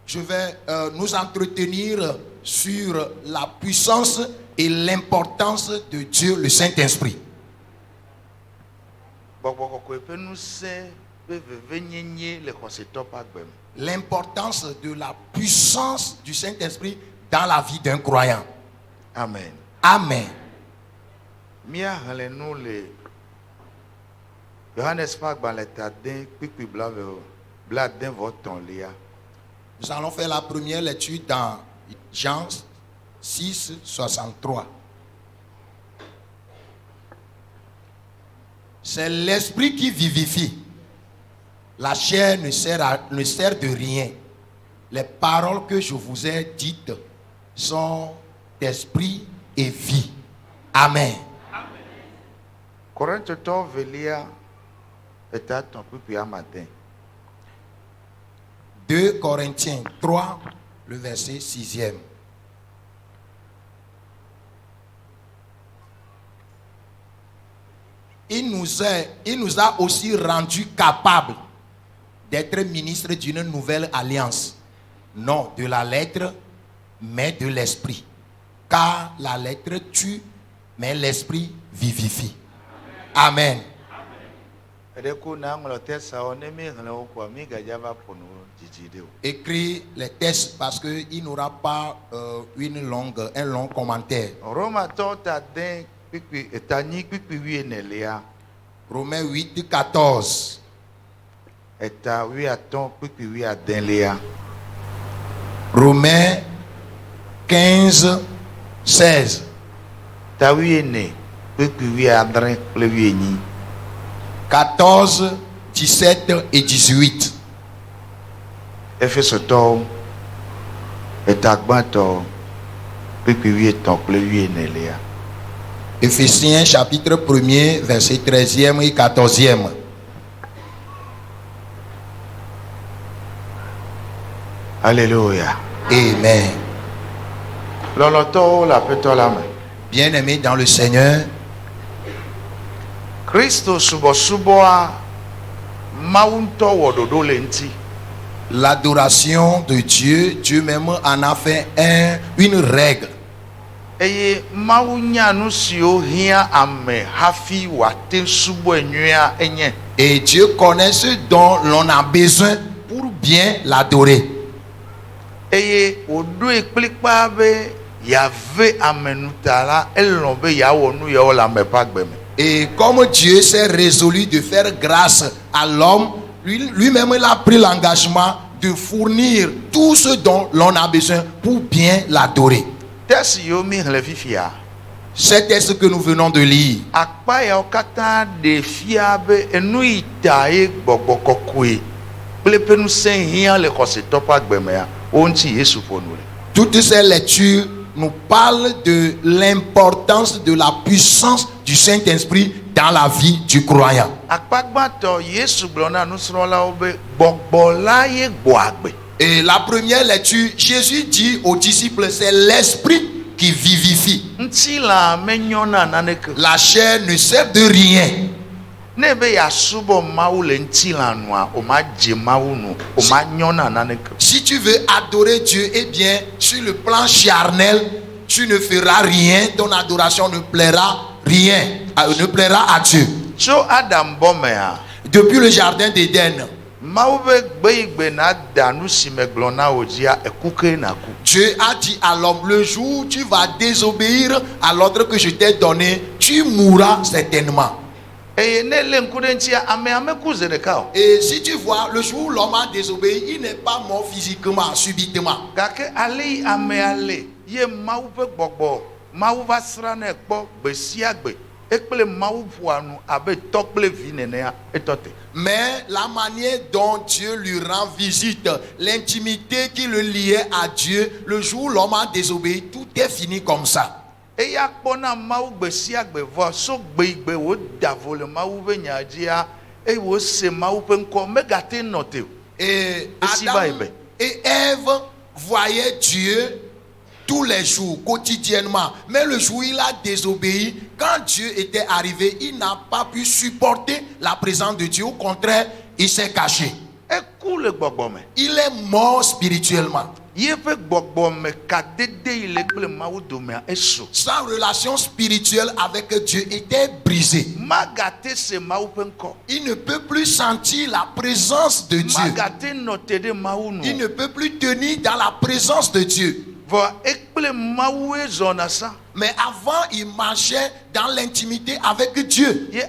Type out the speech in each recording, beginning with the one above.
Je vais nous entretenir sur la puissance et l'importance de Dieu, le Saint-Esprit. L'importance de la puissance du Saint-Esprit dans la vie d'un croyant. Amen. Amen. Nous allons faire la première lecture dans Jean 6, 63. C'est l'esprit qui vivifie. La chair ne sert de rien. Les paroles que je vous ai dites sont d'esprit et vie. Amen. Corinthiens velia est à ton plus matin. 2 Corinthiens 3, le verset 6e. Il nous a aussi rendus capables d'être ministres d'une nouvelle alliance. Non de la lettre, mais de l'esprit. Car la lettre tue, mais l'esprit vivifie. Amen. Écris les textes parce qu'il n'aura pas un long commentaire. Romains 8, 14. Romains 15, 16. 14, 17 et 18. Éphésiens chapitre 1er, verset 13e et 14e. Alléluia. Amen. Bien-aimés dans le Seigneur, Christo subo maunto wododo lenti. L'adoration de Dieu, Dieu même en a fait une règle. Eye maunya nusio hia ame hafi wate subo enyua enye. Et Dieu connaît ce dont l'on a besoin pour bien l'adorer. Eye odo ekplikpa be yave amenutala elombe yawonu yaola mepagbeme. Et comme Dieu s'est résolu de faire grâce à l'homme, lui-même il a pris l'engagement de fournir tout ce dont l'on a besoin pour bien l'adorer. C'est ce que nous venons de lire. Toutes ces lectures nous parlent de l'importance de la puissance du Saint-Esprit dans la vie du croyant. Et la première lecture, Jésus dit aux disciples, c'est l'esprit qui vivifie. La chair ne sert de rien. Si tu veux adorer Dieu, eh bien, sur le plan charnel, tu ne feras rien, ton adoration ne plaira rien, ne plaira à Dieu. Depuis le jardin d'Éden, Dieu a dit à l'homme, le jour où tu vas désobéir à l'ordre que je t'ai donné, tu mourras certainement. Et si tu vois, le jour où l'homme a désobéi, il n'est pas mort physiquement, subitement. Mais la manière dont Dieu lui rend visite, l'intimité qui le liait à Dieu, le jour où l'homme a désobéi, tout est fini comme ça. Et Adam et Ève voyaient Dieu tous les jours, quotidiennement. Mais le jour où il a désobéi, quand Dieu était arrivé, il n'a pas pu supporter la présence de Dieu. Au contraire, il s'est caché. Il est mort spirituellement. Sa relation spirituelle avec Dieu était brisée. Il ne peut plus sentir la présence de Dieu. Il ne peut plus tenir dans la présence de Dieu. Mais avant, il marchait dans l'intimité avec Dieu. Et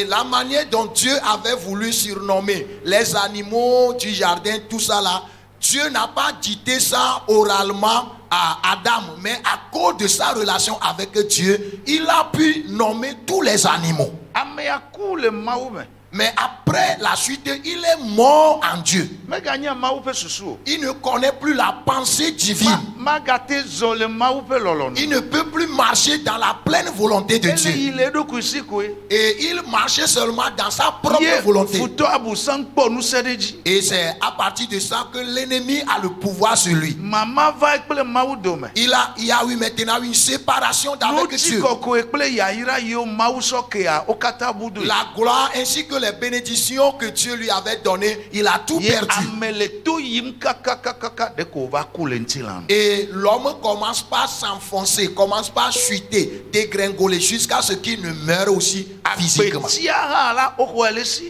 la manière dont Dieu avait voulu surnommer les animaux du jardin, tout ça là, Dieu n'a pas dicté ça oralement à Adam, mais à cause de sa relation avec Dieu, il a pu nommer tous les animaux. Mais après la suite, il est mort en Dieu. Il ne connaît plus la pensée divine. Il ne peut plus marcher dans la pleine volonté de Dieu. Et il marchait seulement dans sa propre volonté. Et c'est à partir de ça que l'ennemi a le pouvoir sur lui. Il y a eu maintenant une séparation avec Dieu. La gloire ainsi que les bénédictions que Dieu lui avait données, il a tout perdu. Et l'homme commence par s'enfoncer, commence par chuter, dégringoler jusqu'à ce qu'il ne meure aussi physiquement.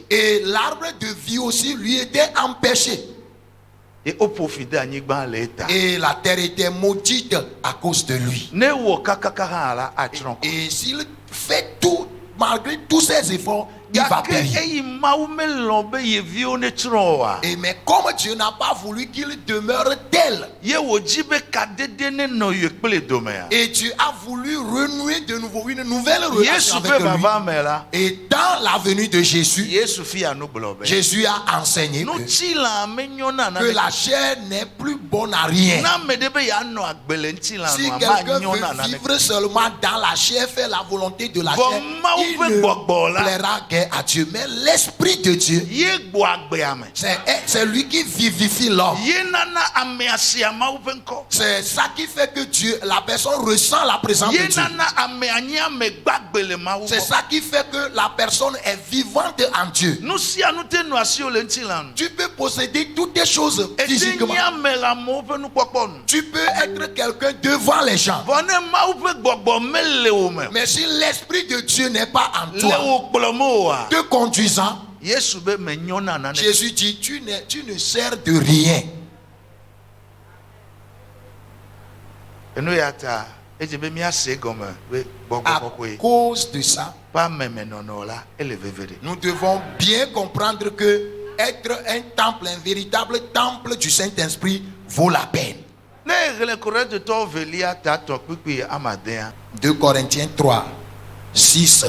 Et l'arbre de vie aussi lui était empêché. Et la terre était maudite à cause de lui. Et s'il fait tout, malgré tous ses efforts, il va périr. Et mais comme Dieu n'a pas voulu qu'il demeure tel, et Dieu a voulu renouer de nouveau une nouvelle relation avec lui. Et dans la venue de Jésus, Jésus a enseigné que la chair n'est plus bonne à rien. Si quelqu'un veut vivre seulement dans la chair, faire la volonté de la chair, il ne plaira guère à Dieu. Mais l'Esprit de Dieu, c'est lui qui vivifie l'homme. C'est ça qui fait que Dieu, la personne ressent la présence de Dieu. C'est ça qui fait que la personne est vivante en Dieu. Tu peux posséder toutes les choses physiquement. Tu peux être quelqu'un devant les gens. Mais si l'Esprit de Dieu n'est pas en toi, te conduisant, Jésus dit, tu ne sers de rien. À cause de ça, nous devons bien comprendre que être un temple, un véritable temple du Saint-Esprit vaut la peine. 2 Corinthiens 3, 6.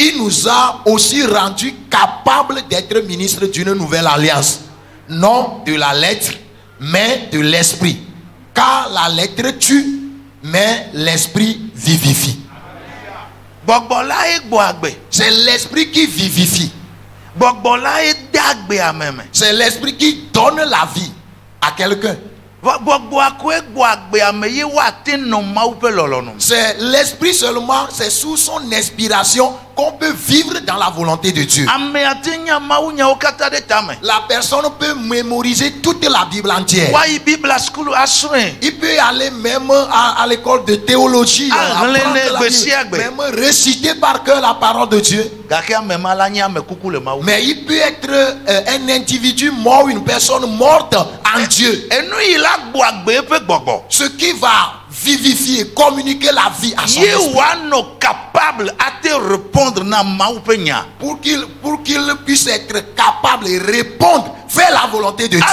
Il nous a aussi rendus capables d'être ministres d'une nouvelle alliance. Non de la lettre, mais de l'esprit. Car la lettre tue, mais l'esprit vivifie. C'est l'esprit qui vivifie. C'est l'esprit qui donne la vie à quelqu'un. C'est l'esprit seulement, c'est sous son inspiration qu'on peut vivre dans la volonté de Dieu. La personne peut mémoriser toute la Bible entière. Il peut aller même à l'école de théologie, même réciter par cœur la parole de Dieu. Mais il peut être un individu mort, une personne morte en Dieu. Ce qui va vivifier, communiquer la vie à son esprit. Pour qu'il puisse être capable et répondre, faire la volonté de Dieu,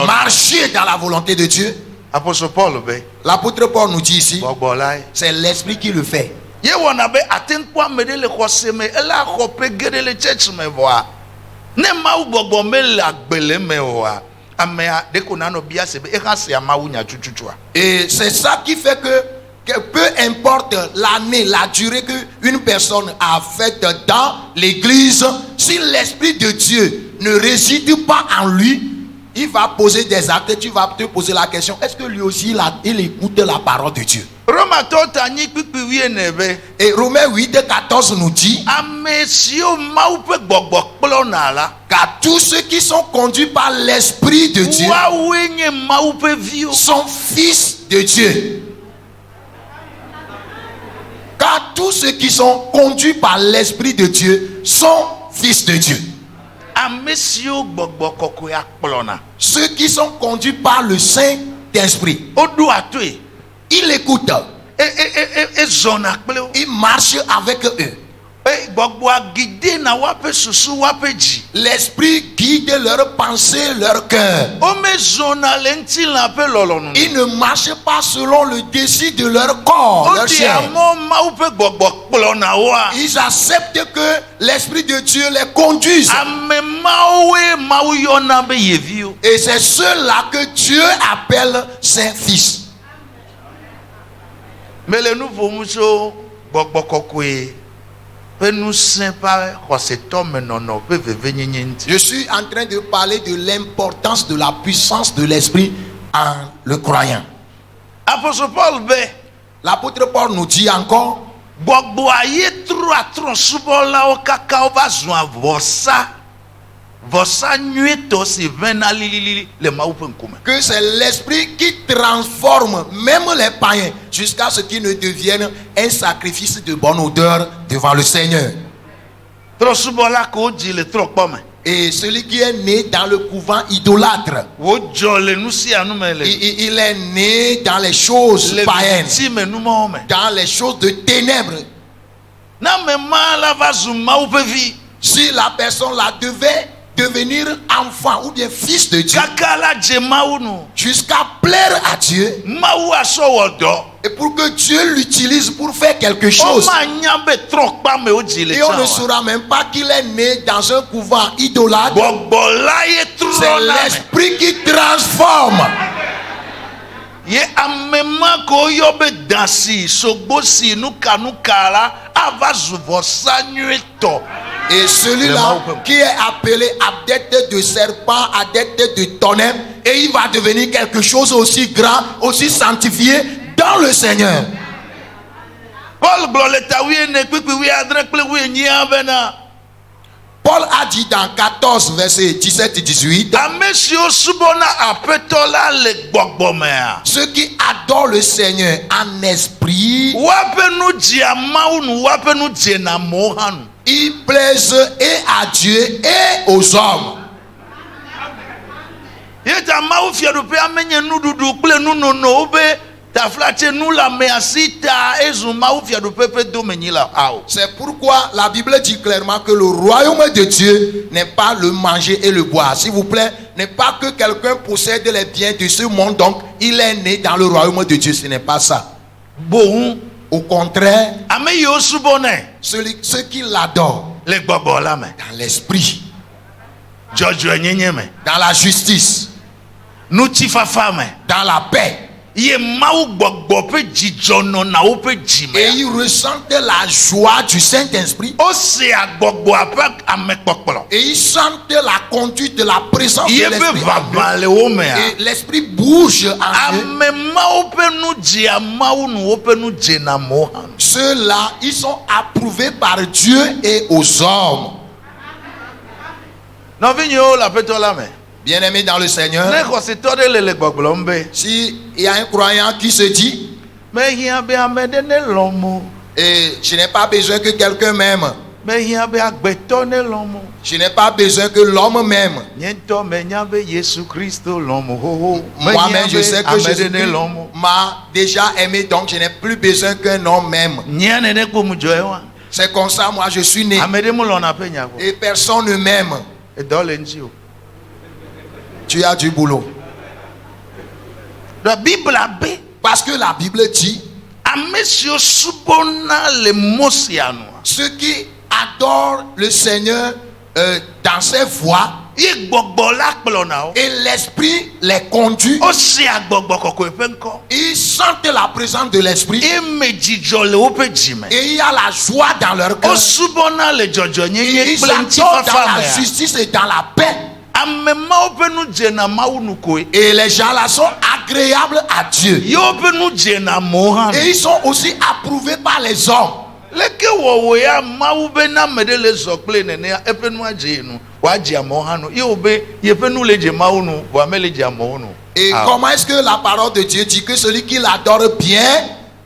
marcher dans la volonté de Dieu. L'apôtre Paul nous dit ici, c'est l'esprit qui le fait. Et c'est ça qui fait que peu importe l'année, la durée qu'une personne a faite dans l'église, si l'Esprit de Dieu ne réside pas en lui, il va poser des actes. Tu vas te poser la question, est-ce que lui aussi il écoute la parole de Dieu? Et Romains 8:14 nous dit, car tous ceux qui sont conduits par l'Esprit de Dieu sont fils de Dieu. Car tous ceux qui sont conduits par l'Esprit de Dieu sont fils de Dieu. Ceux qui sont conduits par le Saint-Esprit, il écoute, il marche avec eux. L'Esprit guide leurs pensées, leur cœur. Ils ne marchent pas selon le désir de leur corps, leur chair. Ils acceptent que l'Esprit de Dieu les conduise. Et c'est ceux-là que Dieu appelle ses fils. Mais le nouveau muso Je suis en train de parler de l'importance de la puissance de l'Esprit en le croyant. L'apôtre Paul nous dit encore, que c'est l'Esprit qui transforme même les païens jusqu'à ce qu'ils ne deviennent un sacrifice de bonne odeur devant le Seigneur. Et celui qui est né dans le couvent idolâtre, il est né dans les choses païennes, dans les choses de ténèbres. Si la personne là devait devenir enfant ou bien fils de Dieu, jusqu'à plaire à Dieu, et pour que Dieu l'utilise pour faire quelque chose, et on ne saura même pas qu'il est né dans un couvent idolâtre. C'est l'Esprit qui transforme. Et celui-là qui est appelé adepte de serpent, adepte de tonnerre, et il va devenir quelque chose aussi grand, aussi sanctifié dans le Seigneur. Paul a dit dans 14 versets 17 et 18, ceux qui adorent le Seigneur en esprit, ils plaisent et à Dieu et aux hommes. C'est pourquoi la Bible dit clairement que le royaume de Dieu n'est pas le manger et le boire. S'il vous plaît, n'est pas que quelqu'un possède les biens de ce monde, donc il est né dans le royaume de Dieu. Ce n'est pas ça. Au contraire, ceux qui l'adorent dans l'esprit, dans la justice, dans la paix, et ils ressentent la joie du Saint-Esprit, et ils sentent la conduite de la présence de l'Esprit, et l'Esprit bouge en eux. Ceux-là, ils sont approuvés par Dieu et aux hommes. Bien-aimé dans le Seigneur, si il y a un croyant qui se dit, et je n'ai pas besoin que quelqu'un m'aime, je n'ai pas besoin que l'homme m'aime, moi-même je sais que Jésus m'a déjà aimé, donc je n'ai plus besoin qu'un homme m'aime. C'est comme ça, moi je suis né et personne ne m'aime. Tu as du boulot. Parce que la Bible dit, ceux qui adorent le Seigneur dans ses voies, Ye gbogbo la kplɔna wo. Et l'esprit les conduit. O se agbɔgbɔ kɔkɔe ƒe ŋkɔ. Ils sentent la présence de l'esprit. Eme dzidzɔ le woƒe dzime. Et il y a la joie dans leur cœur. O subɔna le dzɔdzɔnyenye Ils kple adorent dans ŋutifafa la mea. justice et dans la paix. Ame mawo ƒe nu dzena Mawu nu koe. Et les gens là sont agréables à Dieu. Yewo ƒe nu dzena amewo hã. Et ils sont aussi approuvés par les hommes. Leke wɔwɔ ya Mawu be na ame ɖe le zɔ kple nenea eƒe nu adze nu wòadze amewo hã nu ye wo be yeƒe nu le dze Mawu nu vɔa mele dze amewo nu. Et comment est-ce que la parole de Dieu dit que celui qui l'adore bien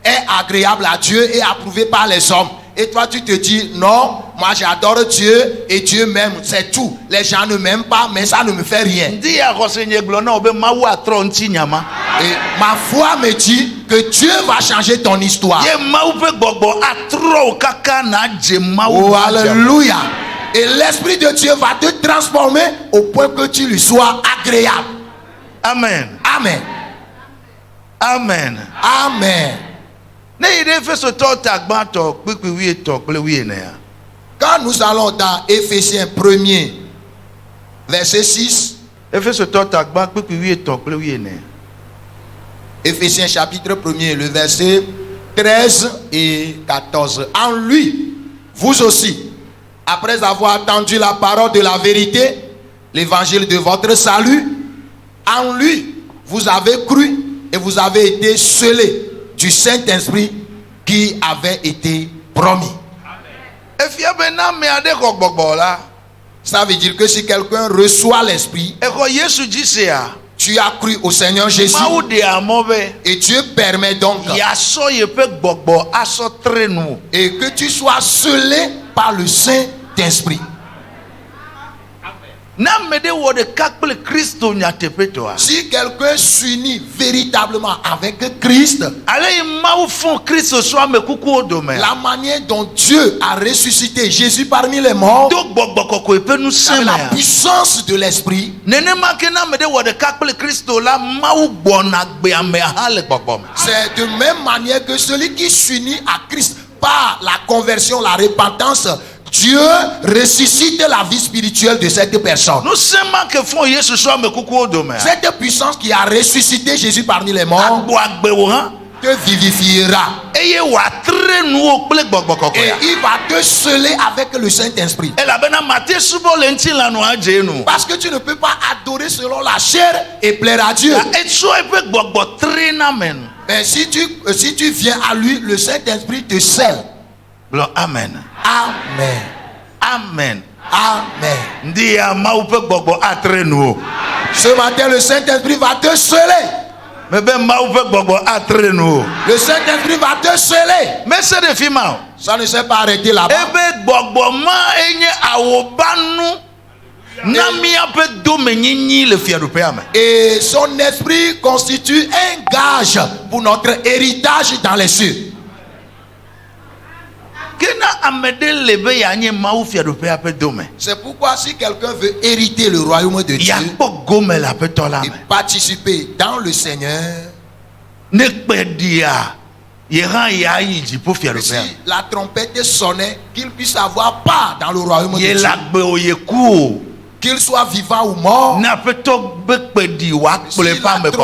est agréable à Dieu et approuvé par les hommes? Et toi tu te dis non, moi j'adore Dieu et Dieu m'aime, c'est tout. Les gens ne m'aiment pas, mais ça ne me fait rien. Ndi ya xɔse nye gblɔ na wo be Mawu atrɔ ŋuti nyama. Et ma foi me dit que Dieu va changer ton histoire. Ye Mawu ƒe gbɔgbɔ atrɔ wo kaka na dze Mawu. Oh alléluia. Et l'esprit de Dieu va te transformer au point que tu lui sois agréable. Amen. Amen. Amen. Amen. Ne yi ɖe Efesotɔ tagbãtɔ kpekpe 13 kple 14. Quand nous allons dans Éphésiens 1er, verset 6, Efesotɔ tagbã kpekpe 13 kple 14. Éphésiens chapitre 1er, le verset 13 et 14. En lui, vous aussi, après avoir entendu la parole de la vérité, l'évangile de votre salut, en lui, vous avez cru et vous avez été scellés du Saint-Esprit qui avait été promis. Efia be na ame aɖe xɔ gbɔgbɔ la, Ça veut dire que si quelqu'un reçoit l'Esprit, exɔ Yesu dzi sea, tu as cru au Seigneur Jésus Mawu ɖe amɔ be et Dieu permet donc yeasɔ yeƒe gbɔgbɔ asɔ tre nu. et que tu sois scellé par le Saint-Esprit. Ne ame ɖe wɔ ɖeka kple Kristo nyateƒetɔa, Si quelqu'un s'unit véritablement avec Christ, ale yi Mawu fɔ Kristo sɔ ame kukuwo dome, la manière dont Dieu a ressuscité Jésus parmi les morts, do gbɔgbɔ kɔkɔe ƒe ŋusẽ avec la mea, puissance de l'Esprit, nenema ke ne ame ɖe wɔ ɖeka kple Kristo la, Mawu gbɔna gbe amea hã le gbɔgbɔ me. c'est de même manière que celui qui s'unit à Christ par la conversion, la repentance, Dieu ressuscite la vie spirituelle de cette personne. Nusẽ ma ke fɔ Yesu sɔ ame kukuwo dome, Cette puissance qui a ressuscité Jésus parmi les morts agbɔ agbewo hã, te vivifiera. eye wòatre nuwo kple gbɔgbɔ Et kɔkɔea. il va te sceller avec le Saint-Esprit. Elabena mate subɔ le ŋutilãnu adze nu. Parce que tu ne peux pas adorer selon la chair et plaire à Dieu. Etsɔ eƒe gbɔgbɔ tre na me nu. Mais si tu viens à lui, le Saint-Esprit te scelle. Gblɔ amen. Amen. Amen. Amen. Ndi ya Mawu ƒe gbɔgbɔ atre nuwo. Ce matin, le Saint-Esprit va te sceller. Mebe Mawu ƒe gbɔgbɔ atre nuwo. Le Saint-Esprit va te sceller. Mese ɖe fi ma o. Ça ne s'est pas arrêté là-bas. Ebe gbɔgbɔ ma enye awobanu na míaƒe domenyinyi le fiaɖuƒea me. Et son esprit constitue un gage pour notre héritage dans les cieux. Ke na ame ɖe le be yeanye Mawu fiaɖuƒea ƒe dome, C'est pourquoi si quelqu'un veut hériter le royaume de Dieu yeakpɔ gome le aƒetɔ la et me. participer dans le Seigneur, Ne kpe ɖia, ye hã yeayi dziƒo si fiaɖuƒea me. la trompette sonnait, qu'il puisse avoir part dans le royaume de Ye Dieu. le agbe o ye ku o. Qu'il soit vivant ou mort, Ne aƒetɔ be kpe ɖi wòakplɔe si ƒe la ame kɔkɔewoa,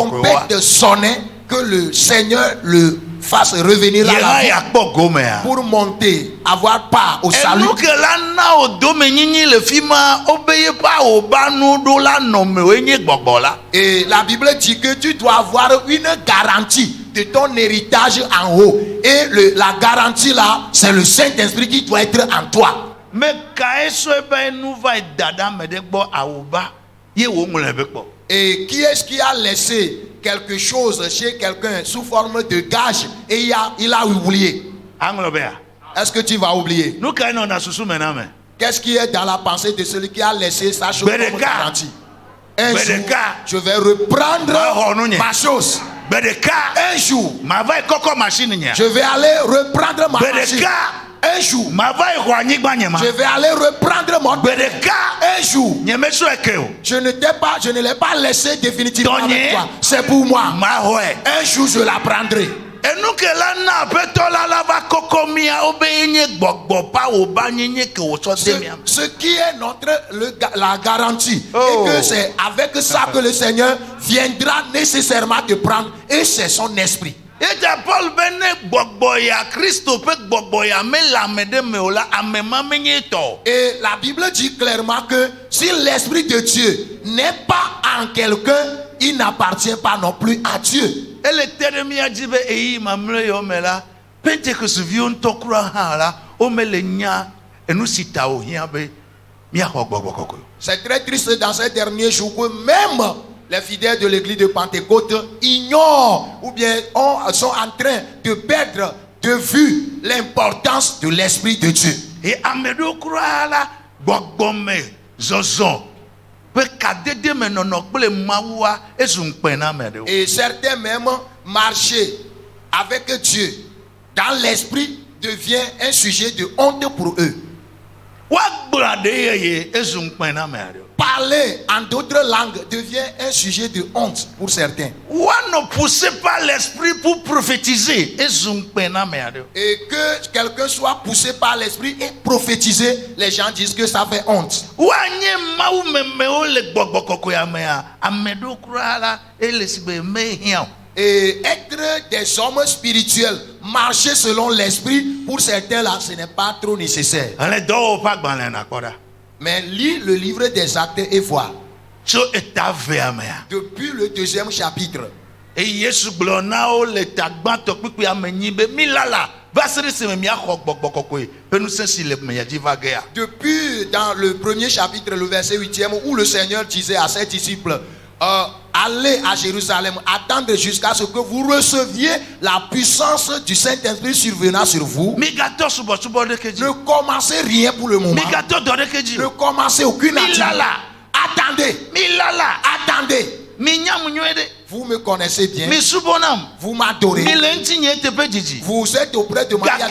trompette sonnait, que le Seigneur le fasse revenir ye à la hã vie yeakpɔ gomea. pour monter, avoir part au salut. Enu ke la na o domenyinyi le fi ma, wobe yeƒe awobanu ɖo la nɔme woe nye gbɔgbɔ la. Et la Bible dit que tu dois avoir une garantie de ton héritage en haut. Et la garantie là, c'est le Saint-Esprit qui doit être en toi. Me kae sɔe be nu va yi da ɖe ame ɖe gbɔ awoba ye woŋlɔe be kpɔ. Et qui est-ce qui a laissé quelque chose chez quelqu'un sous forme de gage et il a oublié? Aŋlɔ bea. Est-ce que tu vas oublier? Nu kae nɔ na susu me na me. Qu'est-ce qui est dans la pensée de celui qui a laissé sa chose comme Bedeka. garantie? Un jour, Bedeka. je vais reprendre Mahonounye. ma chose. Gbe ɖeka Un jour, ma va yi kɔkɔ machine nye. je vais aller reprendre ma Gbe machine. ɖeka Un jour, ma va yi xɔ anyigba nye ma. je vais aller reprendre mon Gbe ɖeka Un jour, nye me sɔe ke o. je ne l'ai pas laissé définitivement Donné. avec toi. C'est pour moi. Ma xɔe. Un jour, je la prendrai. enukela na petola la va kokomia obenye gbogbo pa obanyenye ke osodemia. Ce qui est la garantie. Oh. Et que c'est avec ça que le Seigneur viendra nécessairement te prendre. Et c'est son esprit. Et Paul bene gbogbo ya Christo pe gbogbo ya me la mede meola amema menye to. Et la Bible dit clairement que si l'esprit de Dieu n'est pas en quelqu'un, il n'appartient pas non plus à Dieu. Et le termia jibe eyi mamle yo mela Pentecost vion tokura hala o melenya enusita o hiabe mia hogbogbo. C'est très triste dans ces derniers jours que même les fidèles de l'église de Pentecôte ignorent ou bien sont en train de perdre de vue l'importance de l'Esprit de Dieu. Et amedo kura gbogbome zozo pe kadede menono ple mawa ezumpena medo. Et certains même marcher avec Dieu dans l'esprit devient un sujet de honte pour eux. Wa gbade ye ezumpena medo. Parler en d'autres langues devient un sujet de honte pour certains. Wa ne poussez pas l'esprit pour prophétiser ezumpena medo. Et que quelqu'un soit poussé par l'esprit et prophétiser, les gens disent que ça fait honte. Wa nye mawu memeo le gbogbo kokoya mea amedo kura la ele sibe me hian. Et être des hommes spirituels, marcher selon l'esprit, pour certains là, ce n'est pas trop nécessaire. Ale do pa gbanle na koda. Mais lis le livre des Actes et vois. So etave amea. Depuis le 2e chapitre. Et Yesu glonao le tagban to pipi amenyibe milala. Basiri se me akho gbogbo kokoe. Pe nous sensi le me yadi vagea. Depuis dans le 1er chapitre, le verset 8e, où le Seigneur disait à ses disciples, allez à Jérusalem, attendre jusqu'à ce que vous receviez la puissance du Saint-Esprit survenant sur vous. Ne commencez rien pour le moment. Ne commencez aucune activité. Attendez. Vous me connaissez bien. Vous m'adorez. Vous êtes auprès de Maria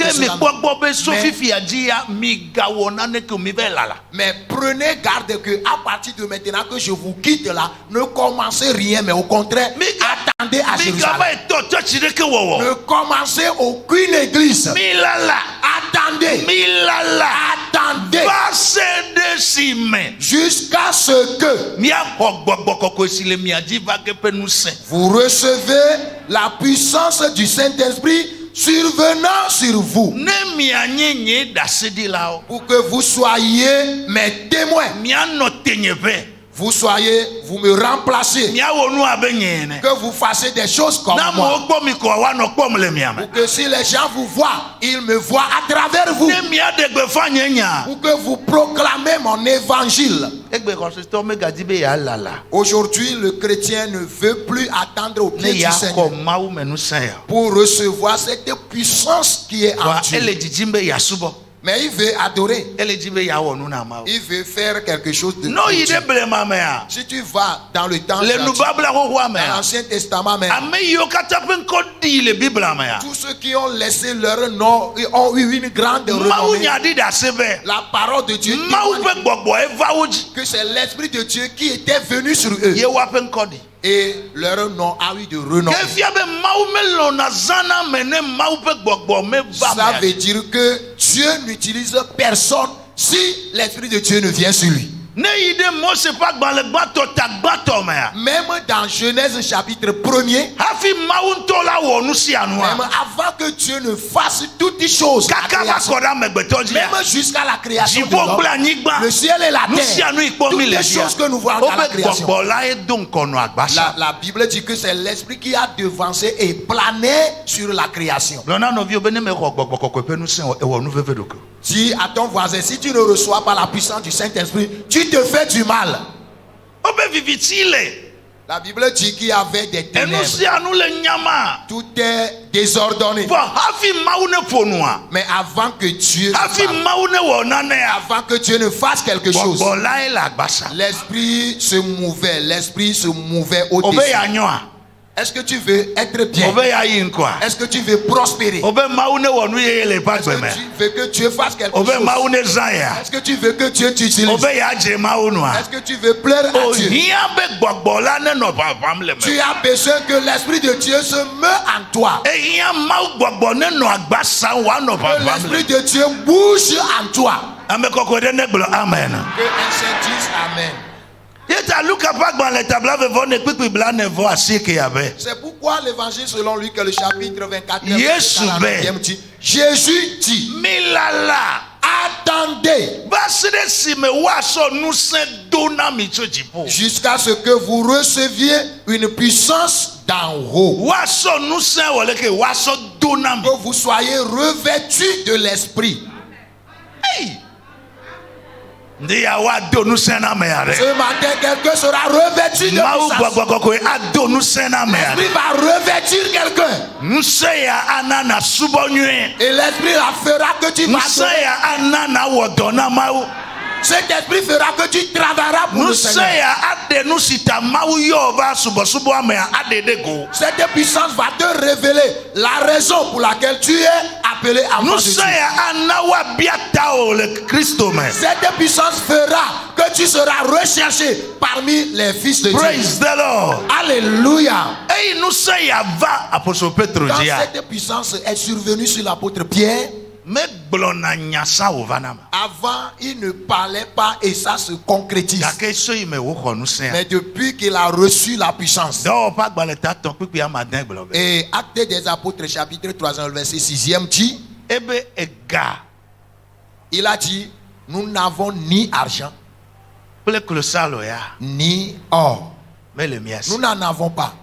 mais prenez garde que à partir de maintenant que je vous quitte là, ne commencez rien, mais au contraire, attendez à Jérusalem. Ne commencez aucune église. Attendez. Jusqu'à ce que vous recevez la puissance du Saint-Esprit survenant sur vous, pour que vous soyez mes témoins. Vous me remplacez, que vous fassiez des choses comme moi, pour que si les gens vous voient, ils me voient à travers vous, pour que vous proclamez mon évangile. Aujourd'hui, le chrétien ne veut plus attendre au pied du Seigneur pour recevoir cette puissance qui est en Dieu. Mais il veut adorer. Il veut faire quelque chose de Dieu. Si tu vas dans le temps, dans l'Ancien Testament, tous ceux qui ont laissé leur nom ont eu une grande renommée. La parole de Dieu que c'est l'Esprit de Dieu qui était venu sur eux. Et leur nom a eu de renom. Ça veut dire que Dieu n'utilise personne si l'Esprit de Dieu ne vient sur lui. Même dans Genèse chapitre 1er, même avant que Dieu ne fasse toutes les choses, même jusqu'à la création de l'homme, le ciel et la terre, toutes les choses que nous voyons dans la création, la Bible dit que c'est l'Esprit qui a devancé et plané sur la création. Dis à ton voisin, si tu ne reçois pas la puissance du Saint-Esprit, tu te fais du mal. La Bible dit qu'il y avait des ténèbres. Tout est désordonné. Mais avant que Dieu ne fasse quelque chose, l'Esprit se mouvait au-dessus. Est-ce que tu veux être bien? Est-ce que tu veux prospérer? Est-ce que tu veux que Dieu fasse quelque chose? Est-ce que tu veux que Dieu t'utilise? Est-ce que tu veux plaire à Dieu? Tu as besoin que l'Esprit de Dieu se meut en toi. Que l'Esprit de Dieu bouge en toi. Que un saint dise Amen. C'est pourquoi l'évangile selon lui que le chapitre 24 dit, Jésus dit, attendez jusqu'à ce que vous receviez une puissance d'en haut, que vous soyez revêtus de l'esprit. Ce matin, quelqu'un sera revêtu de puissance. L'esprit va revêtir quelqu'un. Et l'esprit la fera que tu vas donner. Cet esprit fera que tu travailleras pour le Seigneur. Cette puissance va te révéler la raison pour laquelle tu es appelé à Dieu. Cette puissance fera que tu seras recherché parmi les fils de Dieu. Praise the Lord. Alléluia. Quand cette puissance est survenue sur l'apôtre Pierre, avant, il ne parlait pas et ça se concrétise. Mais depuis qu'il a reçu la puissance. Et Actes des Apôtres, chapitre 3, verset 6e dit, il a dit, nous n'avons ni argent, ni or. Nous n'en avons pas.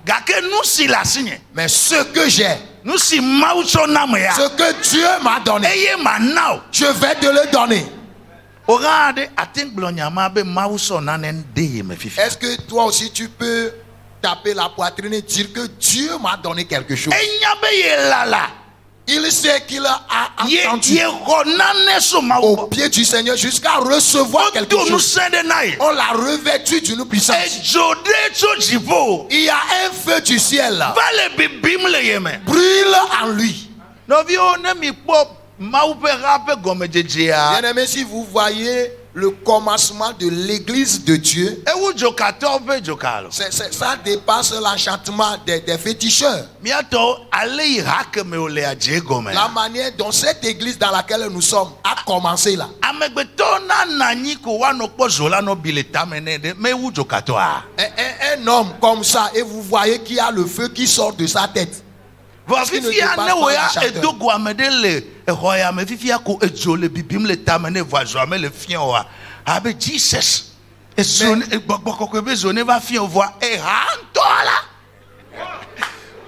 Mais ce que j'ai, ce que Dieu m'a donné, je vais te le donner. Est-ce que toi aussi tu peux taper la poitrine et dire que Dieu m'a donné quelque chose? Il sait qu'il a attendu au pied du Seigneur jusqu'à recevoir quelque chose. On l'a revêtu d'une puissance. Il y a un feu du ciel brûle en lui. Bien-aimé, si vous voyez le commencement de l'église de Dieu, ça dépasse l'enchantement des féticheurs. La manière dont cette église dans laquelle nous sommes a commencé là. Un homme comme ça, et vous voyez qu'il y a le feu qui sort de sa tête.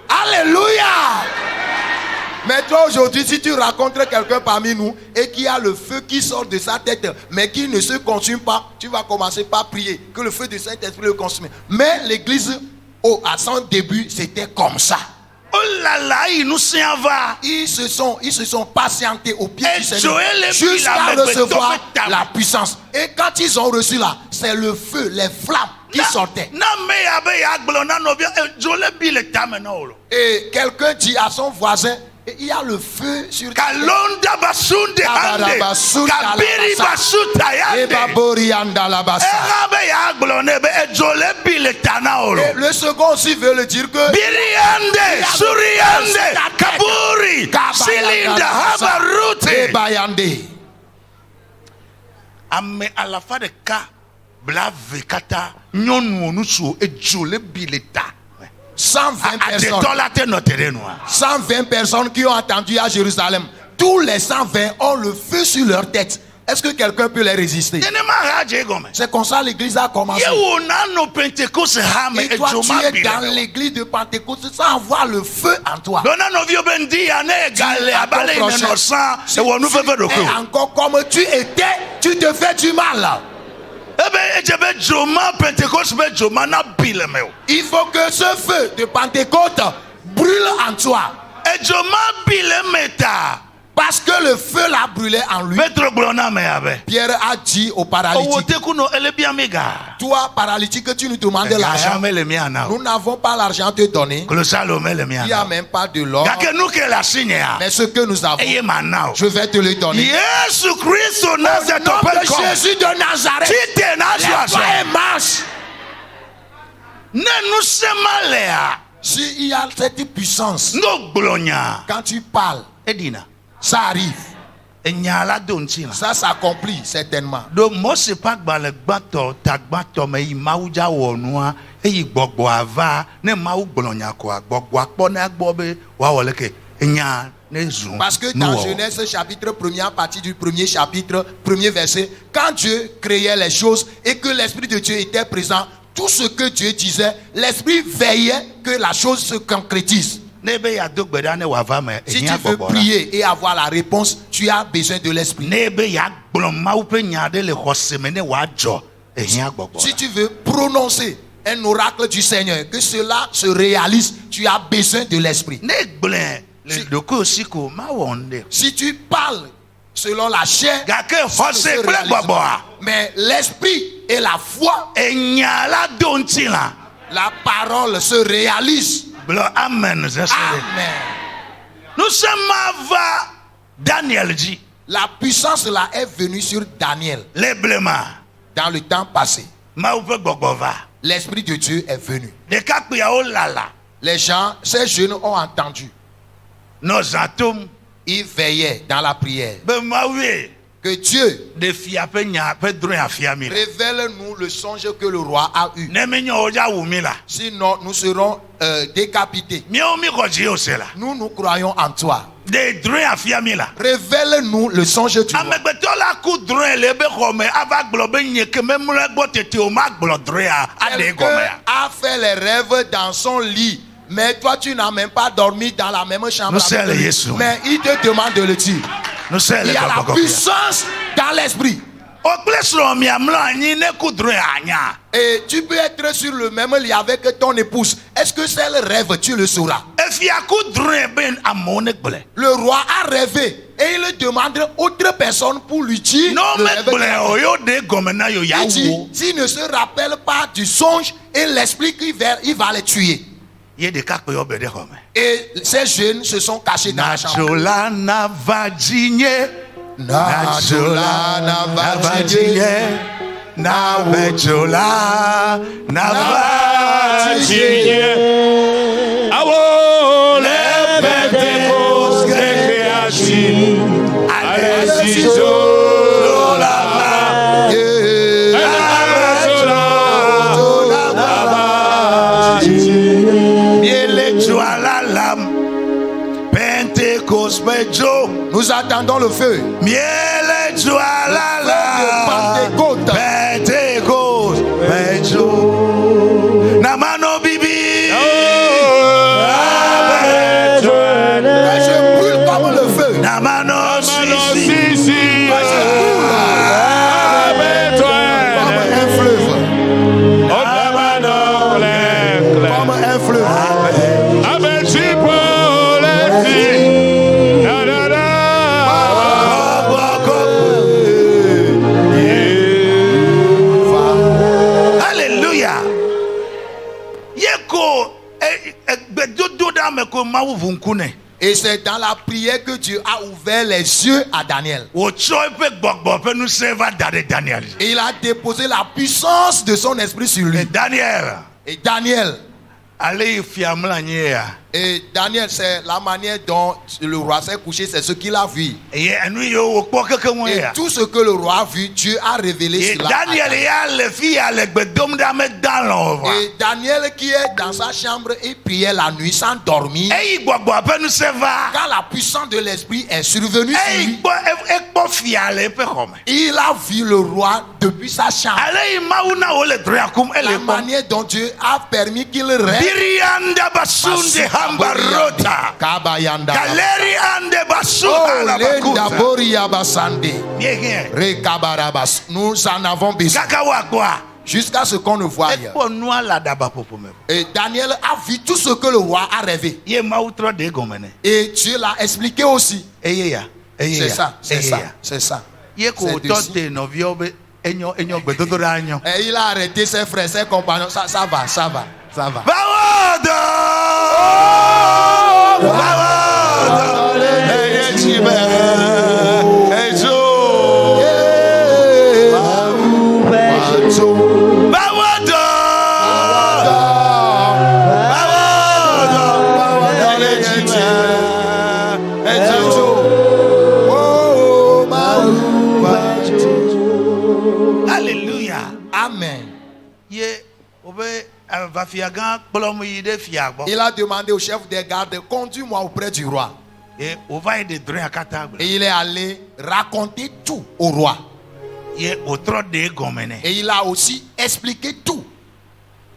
Alléluia. Mais toi aujourd'hui, si tu rencontres quelqu'un parmi nous et qui a le feu qui sort de sa tête mais qui ne se consume pas, tu vas commencer par prier que le feu de Saint-Esprit le consume. Mais l'église, à son début, c'était comme ça. Ils se sont patientés au pied du Seigneur jusqu'à recevoir la puissance. Et quand ils ont reçu là, c'est le feu, les flammes qui sortaient. Et quelqu'un dit à son voisin, il y a le feu sur ta tête. Et le second aussi veut le dire que $120 personnes qui ont attendu à Jérusalem. Tous les 120 ont le feu sur leur tête. Est-ce que quelqu'un peut les résister? C'est comme ça l'église a commencé. Et toi tu es dans l'église de Pentecôte sans avoir le feu en toi. Et encore comme tu étais, tu te fais du mal. Il faut que ce feu de Pentecôte brûle en toi. Parce que le feu l'a brûlé en lui. Petro gblɔ na ame ya be. Pierre a dit au Owó paralytique, teku no ele bia mi ga. toi paralytique, tu nous demandes l'argent. me le mia na. Nous n'avons pas l'argent à te donner. Klosalo me le mia Il n'y a na. même pas de l'or. Gake nu ke la signe ya. Mais ce que nous avons, Eye ma na o. je vais te le donner. Yesu Kristo Au Nazareth nom open de come. Jésus de Nazareth, Tite na lève-toi so. et marche. Ne nu se malea. S'il y a cette puissance, No gblonya. quand tu parles, Edina. ça arrive. Enya la do nti na. Ça s'accomplit certainement. Do Mose pa gbale gbato tagbato me yi Mawu ja wonua eyi gbogbo ava ne Mawu gblonya ko agbogbo akpo na agbo be wa wole ke enya ne zu. Parce que dans Genèse chapitre 1er, à partir du premier chapitre, premier verset, quand Dieu créait les choses et que l'Esprit de Dieu était présent, tout ce que Dieu disait, l'Esprit veillait que la chose se concrétise. Nebe ya do gbeda ne wa va me Si tu enya veux gbogbo. prier et avoir la réponse, tu as besoin de l'Esprit. Nebe ya gblon Mawu pe nya de le xose me ne wa jo enya gbogbo. Si tu veux prononcer un oracle du Seigneur, que cela se réalise, tu as besoin de l'Esprit. Ne gblin le doko siko ma wonde. Si tu parles selon la chair, Gake ça ne xose se kple réalise gbogbo. pas. Mais l'Esprit et la foi, Enya la do nti la. la parole se réalise. Blo amen zesere. Amen. Nous sommes va Daniel dit La puissance là est venue sur Daniel le blema dans le temps passé. ma ou pe gbogbo va. L'Esprit de Dieu est venu. De ka pe ya o lala. Les gens, ces jeunes ont entendu. Nos atomes Ils veillaient dans la prière. be ma we Que Dieu de fia pe nya pe dro ya fia mi. révèle-nous le songe que le roi a eu. Ne me nyo o ja wu mi la. Sinon, nous serons décapités. Mi o mi ko ji o se la. Nous croyons en toi. De dro ya fia mi la. Révèle-nous le songe du roi. Amegbeto la ku dro le be ko me ava glo be nye ke me mle gbo tete o ma glo dro ya ade go me Quelqu'un ya. a fait les rêves dans son lit. Mais toi, tu n'as même pas dormi dans la même chambre. Nous avec sommes lui. Jésus. Mais il te demande de le dire. Nous sommes Il y a la puissance dans l'esprit. o plesro mi amla anyi ne ku dro ya anya. Et tu peux être sur le même lit avec ton épouse. Est-ce que c'est le rêve? Tu le sauras. E fia ku dro ben amone gble. Le roi a rêvé. Et il demande autre personne pour lui dire. Non, le mais rêve qu'il a o fait. yo de gomena yo ya Il dit, wo. s'il ne se rappelle pas du songe et l'esprit qu'il va, il va les tuer. Ye de ka pe yo be de home. Et ces jeunes se sont cachés dans la chambre. Nachola na vajinye. Nachola na vajinye. Na vechola na vajinye. Awo le Pentecost créatif. Allez-y, Nous attendons le feu. Miele jualala Pentecôte. Pentecost Bejo Namano bibi Je brûle comme le feu. Namano sisi Comme un fleuve. Comme un fleuve. Alléluia. Yeko bedodo da me ko mawu vunkune. Et c'est dans la prière que Dieu a ouvert les yeux à Daniel. Wo choi pe gbogbo pe nu seva dare Daniel. Et il a déposé la puissance de son esprit sur lui. Daniel. Et Daniel. Allez fiamla nyea. Et Daniel, c'est la manière dont le roi s'est couché, c'est ce qu'il a vu. Et tout ce que le roi a vu, Dieu a révélé cela. Daniel Et Daniel qui est dans sa chambre, il priait la nuit sans dormir. Quand la puissance de l'esprit est survenue sur lui, il a vu le roi depuis sa chambre. La manière dont Dieu a permis qu'il rêve. Hambarota Kabayanda. Galeri ande basu Nous en avons besoin. Jusqu'à ce qu'on ne voie. Et Daniel a vu tout ce que le roi a rêvé. Et Dieu l'a expliqué aussi. C'est ça, c'est ça, c'est ça. Ye ko C'est to te novio be enyo gbedodo anyo. Et il a arrêté ses frères, ses compagnons. Ça va, ça va, ça va. Bawodo! Bawodo! Eye chibe. Ejo. Bawodo! Hallelujah. Amen. Ye obe vafiagan kpolom yi de fiagbo. Il a demandé au chef des gardes, conduis-moi auprès du roi. Ye ova de dre akata. Et il est allé raconter tout au roi. Ye otro de gomene. Et il a aussi expliqué tout.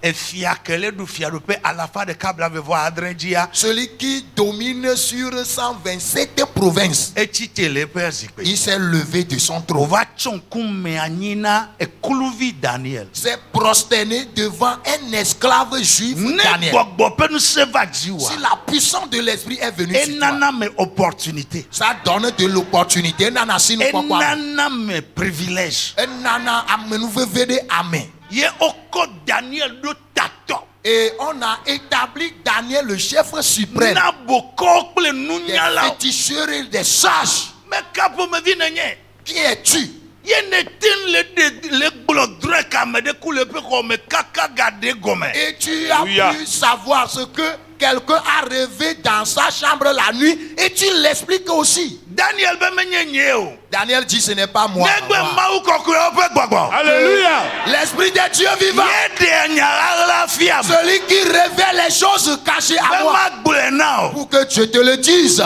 E fiakele du fiadope à la fin de kabla ve voir adrenjia. Celui qui domine sur 127 provinces. E chitele persik. Il s'est levé de son trône. Ova chonkume anina e kuluvi Daniel. S'est prosterné devant un esclave juif, Ne Daniel. gbogbo nu seva jiwa. Si la puissance de l'esprit est venue E sur toi, nana me opportunité. ça donne de l'opportunité. Nana sinu E kwakwa. nana me privilège. Nana amenuvevede amen. Ye oko Daniel do tato. Et on a établi Daniel le chef suprême Na boko kple des nunyala. féticheurs et des sages. Me kapo me vi nenye. Qui es-tu? Ye ne tin le glodre kamede kule pe ko me kaka gade gome. Et tu as Alléluia. pu savoir ce que quelqu'un a rêvé dans sa chambre la nuit et tu l'expliques aussi. Daniel be menye nye o. Daniel dit ce n'est pas moi. Negbe mawu kokwe ope gbogbo. Alléluia. L'esprit de Dieu vivant. Ye de nyala fiam. Celui qui révèle les choses cachées à Be moi. ma gbule na o. Pour que Dieu te le dise.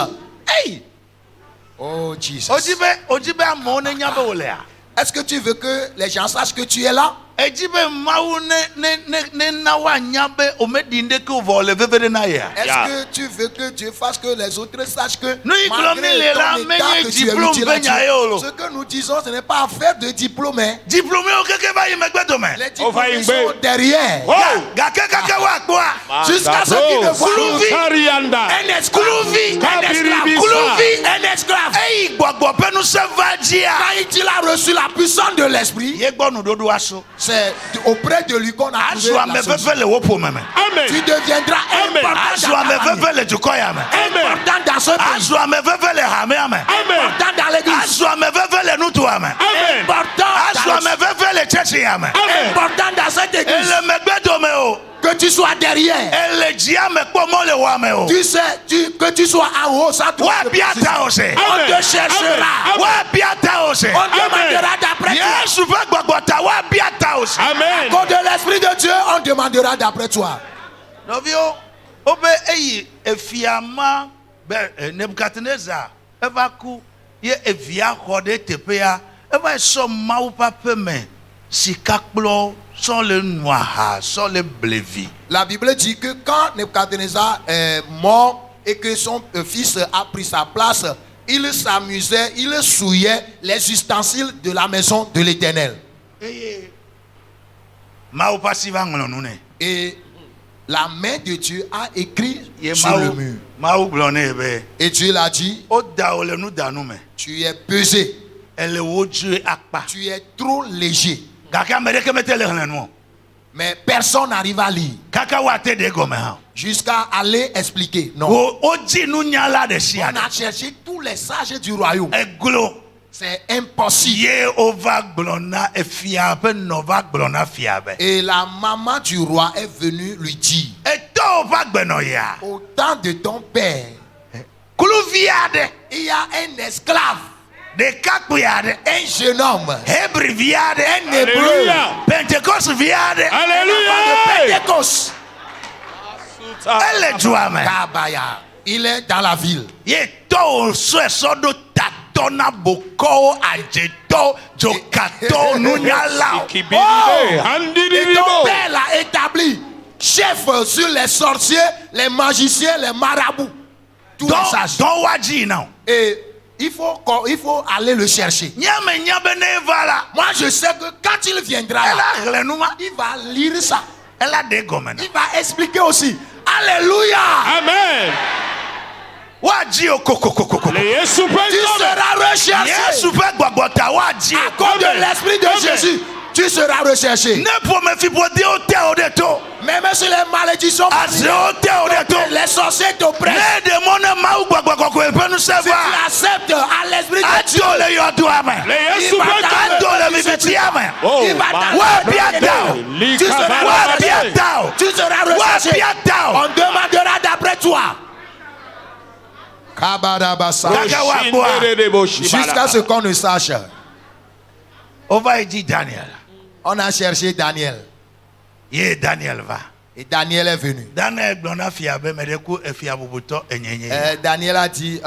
Hey, Oh Jesus. ojibe amo ne nyabe olea. Est-ce que tu veux que les gens sachent que tu es là? Ejibe mawu ne na wa nyabe omedinde ke vole vevede na ya. Est-ce Yeah. que tu veux que Dieu fasse que les autres sachent que Nous, il malgré glomine les ton rames, état mais que il tu es diplôme utile à Dieu, baigne yolo. ce que nous disons, ce n'est pas affaire de diplôme. Hein. Diplômé o keke va y megbe dome. Les On va diplômés y sont mettre. derrière. Oh. Ga keke wa kwa. Jusqu'à ce qu'ils ne voient Kuluvi. Karianda. un esclave, un esclave, Kabiribisa. Kuluvi, un esclave. Ei gbogbo pe nu se va dia. Quand il a reçu la puissance de l'esprit, Ye gbonu dodo aso. c'est auprès de lui qu'on a trouvé Aso la ame solution. fefe le wopo meme. Amen. Tu deviendras Amen. important Aso dans ame ta famille, fefe le jukoya me. important dans ce pays, Aso ame fefe le hame ame. Amen. important dans l'église, Aso ame fefe le nutu ame. Amen. important Aso dans ame fefe le chechi ame. Amen. important dans cette église, Ele megbe dome o. que tu sois derrière. Ele jia me kpo mo le wa me o. Tu sais, que tu sois en haut, ça te Wa biata o se. on Amen. te cherchera, Amen. Wa biata o se. on demandera d'après toi. Yesu fe gbogbota wa biata o se. À Amen. cause de l'esprit de Dieu, on demandera d'après toi. Novio, obe eyi efiama be Nebukadnezar eva ku ye evia xɔ teƒe ya eva sɔ mawu ƒe aƒe me sikakplɔ sɔ le nuaha sɔ le blevi. La Bible dit que quand Nebuchadnezzar est mort et que son fils a pris sa place, il s'amusait, il souillait les ustensiles de la maison de l'Éternel. Eye mawu ƒe asi va ŋlɔ nu nɛ. Et la main de Dieu a écrit Ye sur le mur. mawu gblɔ nɛ be Et Dieu l'a dit, o da wo le nudanu me tu es pesé, ele wo dzoe akpa tu es trop léger. gake ame ɖeke mete le xlẽ nu o Mais personne n'arrive à lire kaka wa te de gɔme hã. jusqu'à aller expliquer. Non. O dzi nunyala de sia On a cherché tous les sages du royaume. eglo. C'est impossible. Ye ova gblɔna efia ƒe nɔ va gblɔna fia be. Et la maman du roi est venue lui dire, Etɔwo va gbenɔ ya. au temps de ton père, Kuluvi aɖe, il y a un esclave, ɖekakpui aɖe, un jeune homme, Hebrevi aɖe, un hébreu, Alléluia. Pentecostevi aɖe. Alléluia. Pentecoste. Ele dua me. Kabaya. Il est dans la ville. Ye tɔwo sɔe sɔ ɖo tatɔ na bokɔwo, adzetɔwo, dzokatɔwo, nunyalawo. Kibiribe. Et ton Handiribo. père l'a établi chef sur les sorciers, les magiciens, les marabouts, tous les sages. Dɔn wa dzi na o. Et il faut aller le chercher. Nyame nya be ne va la. Moi, je sais que quand il viendra, là, Ela ɣle nu ma. il va lire ça. Ela de gɔme na. Il va expliquer aussi. Alléluia. Amen. Wajio koko. Le Yesu Tu Pentecost. seras recherché. Yesu pe gbọgbọta wajio. À cause de l'esprit de Jésus, tu seras recherché. Ne pour me fi bodi o te o de to. Même sur les malédictions, Ase o te o de to. les sorciers te prennent. Ne demone ma u gbọgbọkọ epe nu Si se tu va. acceptes à l'esprit de Dieu, Ato le yo do ame. Le Yesu il va Pentecost. Ato t'arrêter le mi fi ti ame. Oh, il va ma- t'arrêter. Wa bia ta. Tu seras Wa recherché. bia ta. Tu seras Wa recherché. bia ta. On demandera d'après toi. Kabadabasa. Jusqu'à ce qu'on ne sache. On va dire Daniel. On a cherché Daniel. Ye Daniel va. Et Daniel est venu. Daniel glona fiabe medeku efiabubuto enyenye. Daniel a dit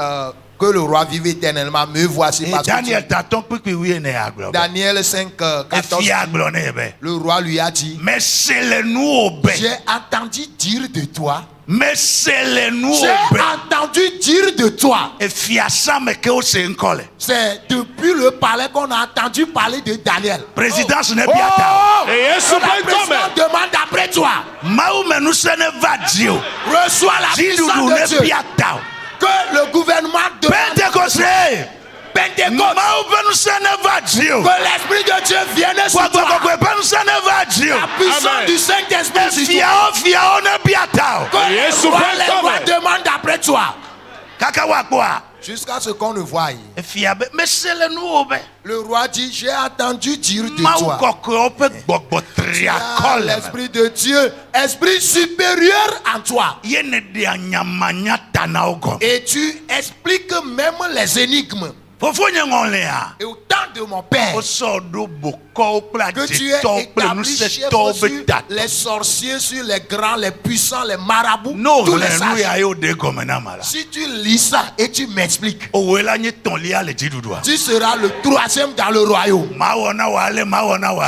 que le roi vive éternellement. Me voici parce que Daniel t'attend pipi oui ne aglo. Daniel 5, 14. Efiaglo ne be. Le roi lui a dit, Mais c'est le nous obé. j'ai entendu dire de toi. Mais c'est le nous J'ai obé. entendu dire de toi. Efiasa me ke o se nkole. C'est depuis le palais qu'on a entendu parler de Daniel. Présidence ne biata. Le Yesu La présidente Pentecost. demande après toi. Maou menu se ne va dio. Reçois la Jidudu puissance de ne Dieu. biata. Que le gouvernement de Pentecôte. Pentecôte. Maou menu se ne va dio. Que l'Esprit de Dieu vienne sur toi. Kwa menu se ne va dio. La puissance Amen. du Saint-Esprit sur toi. Fiao ne biata. Que Yesu les rois Pentecost. demandent après toi. Kaka wakwa. Jusqu'à ce qu'on ne voie. Fiabe. Mais c'est le nous obé. Le roi dit, j'ai entendu dire de Maou toi. koko ope gbogbo Ah, triakole. l'Esprit de Dieu, esprit supérieur en toi. Yene de anyamanya tana ogo. Et tu expliques même les énigmes. Fofo nye ngole a. Et au temps de mon père, Oso do boko pla que tu es to pla nu établi se chef to sur beta. les sorciers, sur les grands, les puissants, les marabouts, No tous le les nu ya sages. yo de gomena mala. Si tu lis ça et tu m'expliques, Owela nye ton lia le jidudwa. tu seras le troisième dans le royaume. Mawona wale.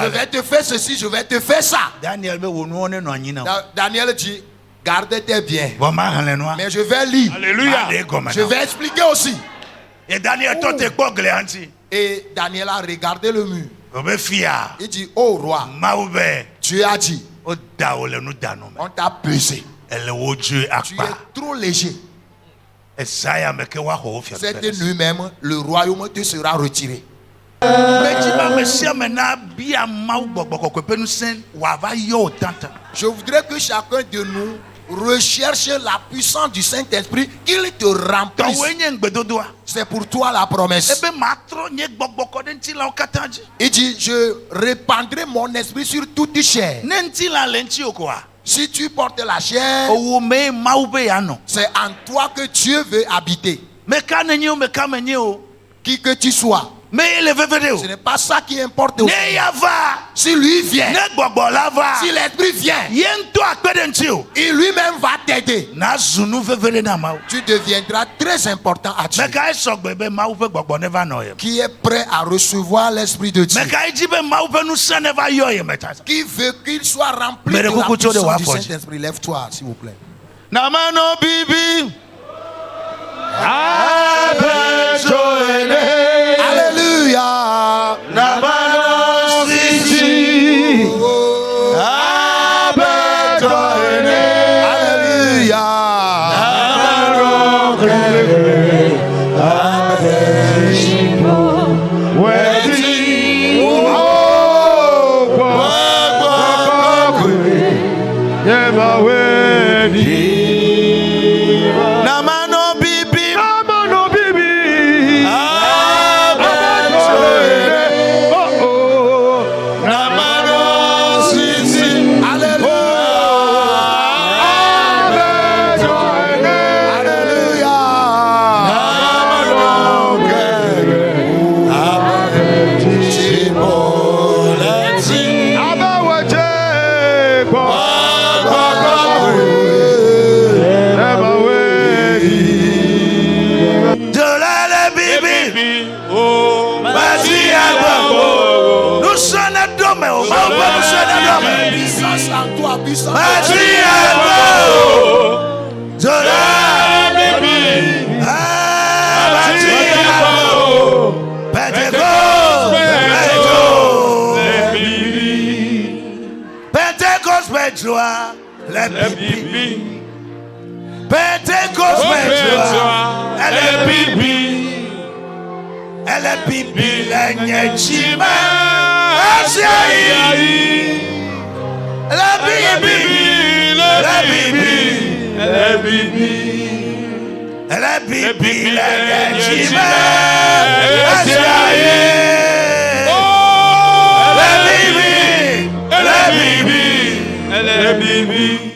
Je vais te faire ceci, je vais te faire ça. Daniel be wonu one no anyina. Daniel dit, garde tes biens. Bo ma hanle no. Mais je vais lire. Alléluia. De gomena. Je vais expliquer aussi. Et Daniel to te kogle anti. Et Daniel a regardé le mur. Obe fia. Il dit, oh roi, Maube. tu as dit, O da ole nu danu me. on t'a pesé. Ele wo Dieu Tu es akpa. trop léger. Esaya me ke wa ho fia. Cette nuit même, le royaume te sera retiré. Mejima me sia me na bia mau gbogbo ko pe nu sen wa va yo tanta. Je voudrais que chacun de nous recherche la puissance du Saint-Esprit, qu'il te remplisse. Ton wenye ngbedodoa. C'est pour toi la promesse. Ebe matro nye gbogbo ko de nti la o katanji. Il dit, je répandrai mon esprit sur toute chair. Ne nti la le nti okoa. Si tu portes la chair, Owo me maube ya no. c'est en toi que Dieu veut habiter. Me ka ne nye o me ka me nye o. Qui que tu sois. Me le vevede o. Ce n'est pas ça qui importe. Ne ya va. Si lui vient, Ne gbogbo la va. si l'Esprit vient, Yen to akpede nti o. il lui-même va t'aider. Na zunu vevede na ma o. Tu deviendras très important à Dieu. Me ka esogbe be mau pe gbogbo ne va no ye. Qui est prêt à recevoir l'Esprit de Dieu. Me ka eji be mau pe nu se ne va yo ye meta. Qui veut qu'il soit rempli Mais de le la coucou de puissance du Wafoji. Saint-Esprit. Lève-toi, s'il vous plaît. Namano bibi. Alléluia. Namano sisi. Namano bibi. Namano sisi. Dolale bibi. Basi agbo. Nous sommes dome o. Ma o nous sommes dome. Puissance en toi, puissance. Basi agbo. Dolale bibi. Basi agbo. Pentecost. Pentecost Pentecost le bibi. Pentecôte, elle est bibi. Elle est bibi, la nyechima. La bibi, la bibi, la bibi. Elle est bibi, la nyechima. La bibi, la bibi, la bibi.